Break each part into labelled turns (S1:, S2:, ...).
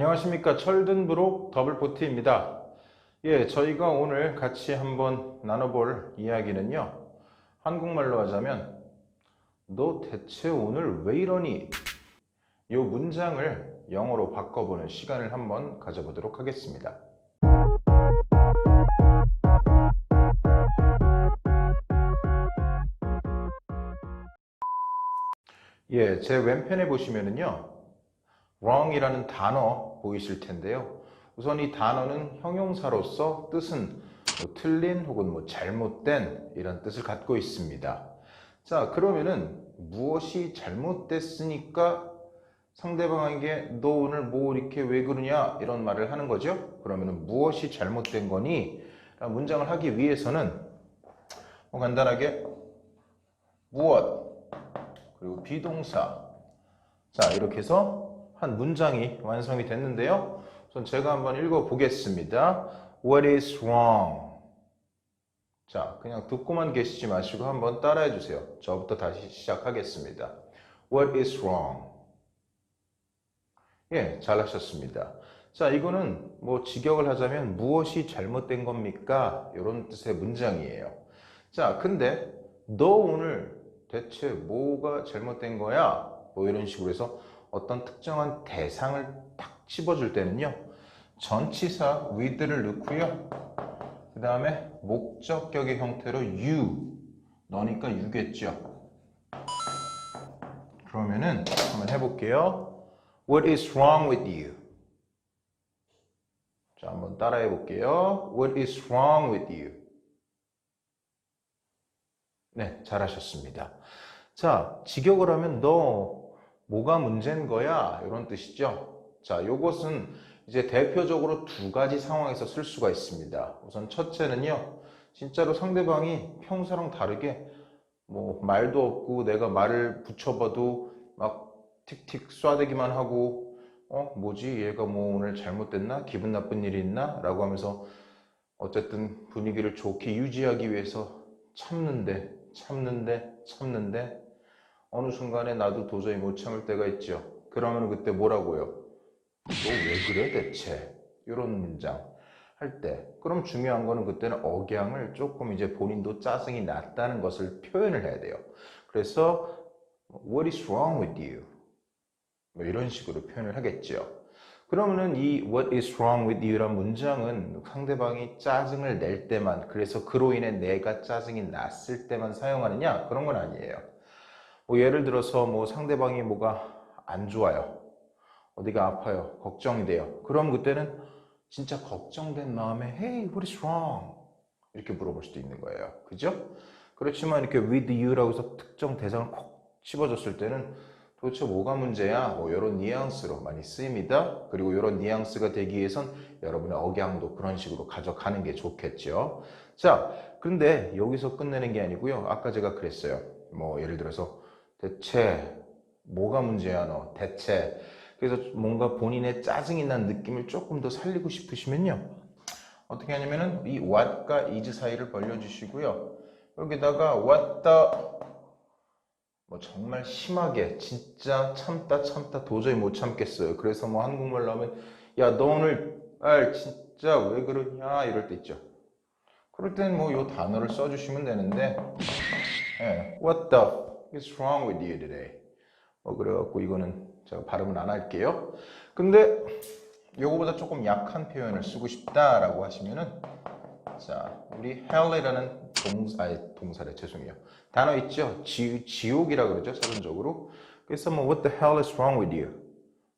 S1: 안녕하십니까. 철든브록 더블보트입니다. 저희가 오늘 같이 한번 나눠볼 이야기는요. 한국말로 하자면 너 대체 오늘 왜 이러니? 이 문장을 영어로 바꿔보는 시간을 한번 가져보도록 하겠습니다. 제 왼편에 보시면은요. wrong이라는 단어 보이실 텐데요. 우선 이 단어는 형용사로서 뜻은 틀린 혹은 잘못된 이런 뜻을 갖고 있습니다. 자, 그러면은 무엇이 잘못됐으니까 상대방에게 너 오늘 뭐 이렇게 왜 그러냐 이런 말을 하는 거죠. 그러면은 무엇이 잘못된 거니? 라는 문장을 하기 위해서는 간단하게 무엇 그리고 비동사 자 이렇게 해서 한 문장이 완성이 됐는데요. 우선 제가 한번 읽어 보겠습니다. What is wrong? 자, 그냥 듣고만 계시지 마시고 한번 따라해 주세요. 저부터 다시 시작하겠습니다. What is wrong? 잘하셨습니다. 자, 이거는 직역을 하자면 무엇이 잘못된 겁니까? 이런 뜻의 문장이에요. 자, 근데 너 오늘 대체 뭐가 잘못된 거야? 이런 식으로 해서 어떤 특정한 대상을 딱 집어줄 때는요. 전치사 with를 넣고요. 그 다음에 목적격의 형태로 you 너니까 you겠죠. 그러면은 한번 해볼게요. What is wrong with you? 자, 한번 따라해 볼게요. What is wrong with you? 네, 잘하셨습니다. 자, 직역을 하면 너 뭐가 문제인 거야? 이런 뜻이죠. 자, 요것은 이제 대표적으로 두 가지 상황에서 쓸 수가 있습니다. 우선 첫째는요, 진짜로 상대방이 평소랑 다르게 말도 없고 내가 말을 붙여봐도 막 틱틱 쏴대기만 하고 뭐지 얘가 오늘 잘못됐나? 기분 나쁜 일이 있나? 라고 하면서 어쨌든 분위기를 좋게 유지하기 위해서 참는데 어느 순간에 나도 도저히 못 참을 때가 있죠. 그러면 그때 뭐라고요? 너 왜 그래 대체? 이런 문장 할 때 그럼 중요한 거는 그때는 억양을 조금 이제 본인도 짜증이 났다는 것을 표현을 해야 돼요. 그래서 What is wrong with you? 이런 식으로 표현을 하겠죠. 그러면은 이 What is wrong with you? 라는 문장은 상대방이 짜증을 낼 때만 그래서 그로 인해 내가 짜증이 났을 때만 사용하느냐? 그런 건 아니에요. 예를 들어서 상대방이 뭐가 안 좋아요. 어디가 아파요. 걱정이 돼요. 그럼 그때는 진짜 걱정된 마음에 Hey, what is wrong? 이렇게 물어볼 수도 있는 거예요. 그죠? 그렇지만 이렇게 with you라고 해서 특정 대상을 콕 집어줬을 때는 도대체 뭐가 문제야? 이런 뉘앙스로 많이 쓰입니다. 그리고 이런 뉘앙스가 되기 위해선 여러분의 억양도 그런 식으로 가져가는 게 좋겠죠. 자, 그런데 여기서 끝내는 게 아니고요. 아까 제가 그랬어요. 예를 들어서 대체 뭐가 문제야 너? 대체 그래서 뭔가 본인의 짜증이 난 느낌을 조금 더 살리고 싶으시면요. 어떻게 하냐면은 이 what과 is 사이를 벌려주시고요. 여기다가 what the 정말 심하게 진짜 참다 도저히 못 참겠어요. 그래서 한국말로 하면 야 너 오늘 진짜 왜 그러냐 이럴 때 있죠. 그럴 땐 요 단어를 써주시면 되는데 What the is wrong with you today? 그래갖고 이거는 제가 발음을 안 할게요. 근데 요거보다 조금 약한 표현을 쓰고 싶다라고 하시면은 자 우리 hell이라는 동사래 죄송해요. 단어 있죠? 지옥이라 그러죠 사전적으로. 그래서 What the hell is wrong with you?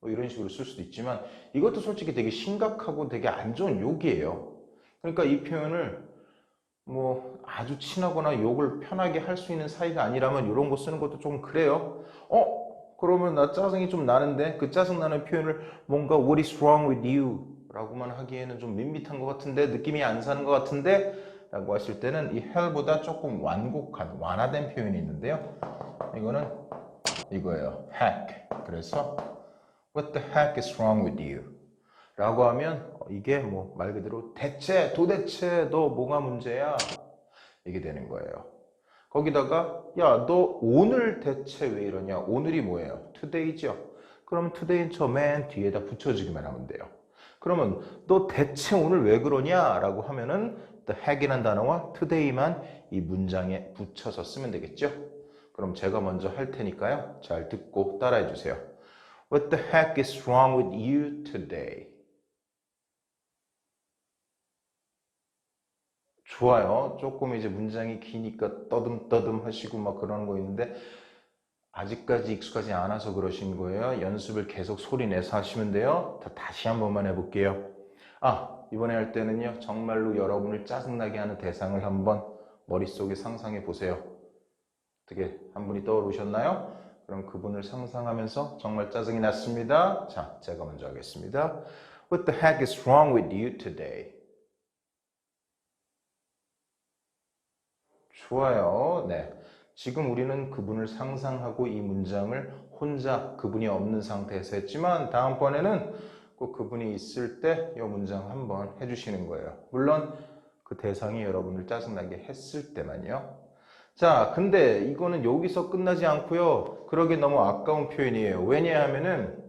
S1: 이런 식으로 쓸 수도 있지만 이것도 솔직히 되게 심각하고 되게 안 좋은 욕이에요. 그러니까 이 표현을 아주 친하거나 욕을 편하게 할 수 있는 사이가 아니라면 이런 거 쓰는 것도 좀 그래요. 그러면 나 짜증이 좀 나는데 그 짜증나는 표현을 뭔가 What is wrong with you? 라고만 하기에는 좀 밋밋한 것 같은데 느낌이 안 사는 것 같은데 라고 하실 때는 이 hell보다 조금 완화된 표현이 있는데요. 이거는 이거예요. heck. 그래서 What the heck is wrong with you? 라고 하면 이게 말 그대로 대체 도대체 너 뭐가 문제야? 이게 되는 거예요. 거기다가 야 너 오늘 대체 왜 이러냐? 오늘이 뭐예요? today죠. 그럼 today는 저 맨 뒤에다 붙여주기만 하면 돼요. 그러면 너 대체 오늘 왜 그러냐? 라고 하면은 the heck이라는 단어와 today만 이 문장에 붙여서 쓰면 되겠죠? 그럼 제가 먼저 할 테니까요. 잘 듣고 따라해 주세요. What the heck is wrong with you today? 좋아요. 조금 이제 문장이 기니까 떠듬떠듬 하시고 막 그러는 거 있는데 아직까지 익숙하지 않아서 그러신 거예요. 연습을 계속 소리 내서 하시면 돼요. 다시 한 번만 해볼게요. 이번에 할 때는요. 정말로 여러분을 짜증나게 하는 대상을 한번 머릿속에 상상해 보세요. 어떻게 한 분이 떠오르셨나요? 그럼 그분을 상상하면서 정말 짜증이 났습니다. 자, 제가 먼저 하겠습니다. What the heck is wrong with you today? 좋아요. 네. 지금 우리는 그분을 상상하고 이 문장을 혼자 그분이 없는 상태에서 했지만 다음번에는 꼭 그분이 있을 때 이 문장 한번 해주시는 거예요. 물론 그 대상이 여러분을 짜증나게 했을 때만요. 자, 근데 이거는 여기서 끝나지 않고요. 그러기 너무 아까운 표현이에요. 왜냐하면은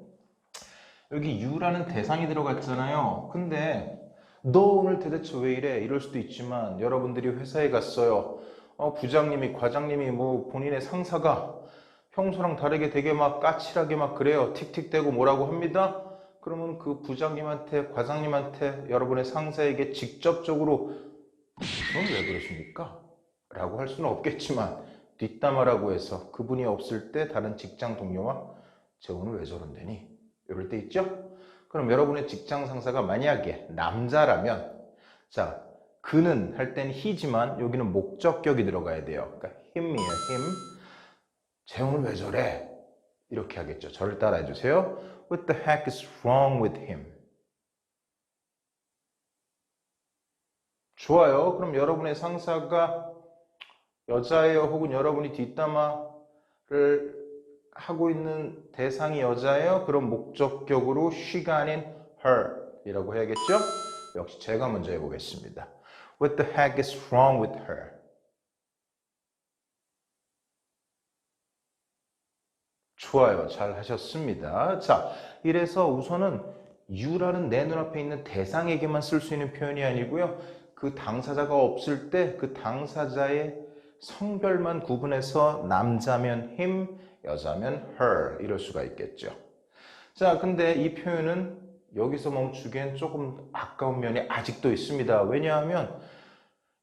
S1: 여기 you라는 대상이 들어갔잖아요. 근데 너 오늘 도대체 왜 이래? 이럴 수도 있지만 여러분들이 회사에 갔어요. 부장님이, 과장님이, 뭐 본인의 상사가 평소랑 다르게 되게 막 까칠하게 막 그래요. 틱틱대고 뭐라고 합니다. 그러면 그 부장님한테, 과장님한테, 여러분의 상사에게 직접적으로 그건 왜 그러십니까? 라고 할 수는 없겠지만 뒷담화라고 해서 그분이 없을 때 다른 직장 동료와 쟤 오늘 왜 저런데니? 이럴 때 있죠? 그럼 여러분의 직장 상사가 만약에 남자라면 자, 그는 할 땐 he지만 여기는 목적격이 들어가야 돼요. 그러니까 him이에요, him. 쟤 오늘 왜 저래? 이렇게 하겠죠. 저를 따라해 주세요. What the heck is wrong with him? 좋아요. 그럼 여러분의 상사가 여자예요. 혹은 여러분이 뒷담화를 하고 있는 대상이 여자예요. 그럼 목적격으로 she가 아닌 her 이라고 해야겠죠? 역시 제가 먼저 해보겠습니다. What the heck is wrong with her? 좋아요. 잘 하셨습니다. 자, 이래서 우선은 you라는 내 눈앞에 있는 대상에게만 쓸 수 있는 표현이 아니고요. 그 당사자가 없을 때 그 당사자의 성별만 구분해서 남자면 him, 여자면 her 이럴 수가 있겠죠. 자, 근데 이 표현은 여기서 멈추기엔 조금 아까운 면이 아직도 있습니다. 왜냐하면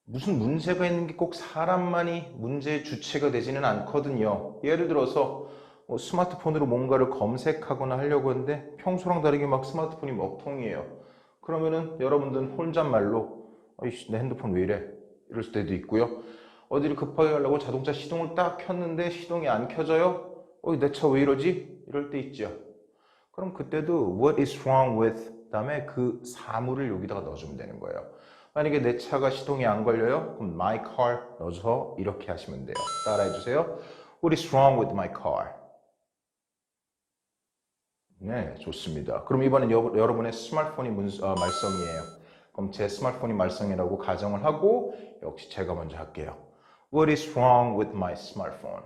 S1: 무슨 문제가 있는 게 꼭 사람만이 문제의 주체가 되지는 않거든요. 예를 들어서 스마트폰으로 뭔가를 검색하거나 하려고 하는데 평소랑 다르게 막 스마트폰이 먹통이에요. 그러면은 여러분들은 혼잣말로 내 핸드폰 왜 이래? 이럴 때도 있고요. 어디를 급하게 가려고 자동차 시동을 딱 켰는데 시동이 안 켜져요? 내 차 왜 이러지? 이럴 때 있죠. 그럼 그때도 what is wrong with 다음에 그 사물을 여기다가 넣어주면 되는 거예요. 만약에 내 차가 시동이 안 걸려요? 그럼 my car 넣어서 이렇게 하시면 돼요. 따라해 주세요. What is wrong with my car? 네, 좋습니다. 그럼 이번엔 여러분의 스마트폰이 말썽이에요. 그럼 제 스마트폰이 말썽이라고 가정을 하고 역시 제가 먼저 할게요. What is wrong with my smartphone?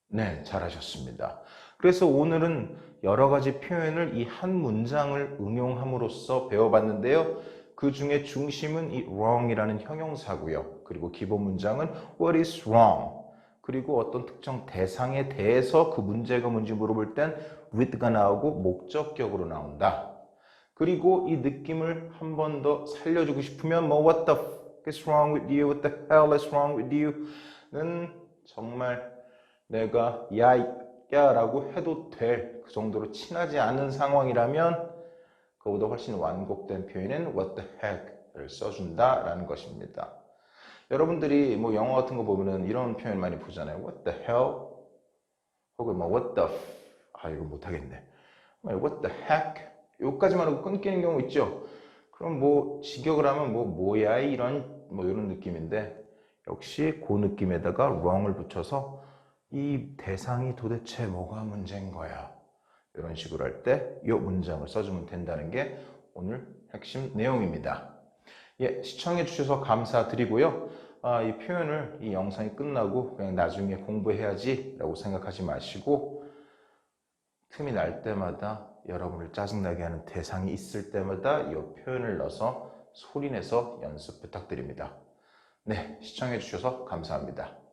S1: 네, 잘하셨습니다. 그래서 오늘은 여러 가지 표현을 이 한 문장을 응용함으로써 배워봤는데요. 그 중에 중심은 이 wrong이라는 형용사고요. 그리고 기본 문장은 what is wrong? 그리고 어떤 특정 대상에 대해서 그 문제가 뭔지 물어볼 땐 with가 나오고 목적격으로 나온다. 그리고 이 느낌을 한 번 더 살려주고 싶으면 뭐 what the fuck is wrong with you? What the hell is wrong with you? 는 정말 내가 야라고 해도 될 그 정도로 친하지 않은 상황이라면 그보다 훨씬 완곡된 표현은 what the heck를 써준다 라는 것입니다. 여러분들이 뭐 영화 같은 거 보면은 이런 표현 많이 보잖아요. what the hell 혹은 뭐 what the 이거 못하겠네. what the heck 여기까지만 하고 끊기는 경우 있죠. 그럼 뭐 직역을 하면 뭐야 이런 이런 느낌인데 역시 그 느낌에다가 wrong을 붙여서 이 대상이 도대체 뭐가 문제인 거야 이런 식으로 할 때 이 문장을 써주면 된다는 게 오늘 핵심 내용입니다. 예, 시청해 주셔서 감사드리고요. 이 표현을 이 영상이 끝나고 그냥 나중에 공부해야지 라고 생각하지 마시고 틈이 날 때마다 여러분을 짜증나게 하는 대상이 있을 때마다 이 표현을 넣어서 소리내서 연습 부탁드립니다. 네, 시청해 주셔서 감사합니다.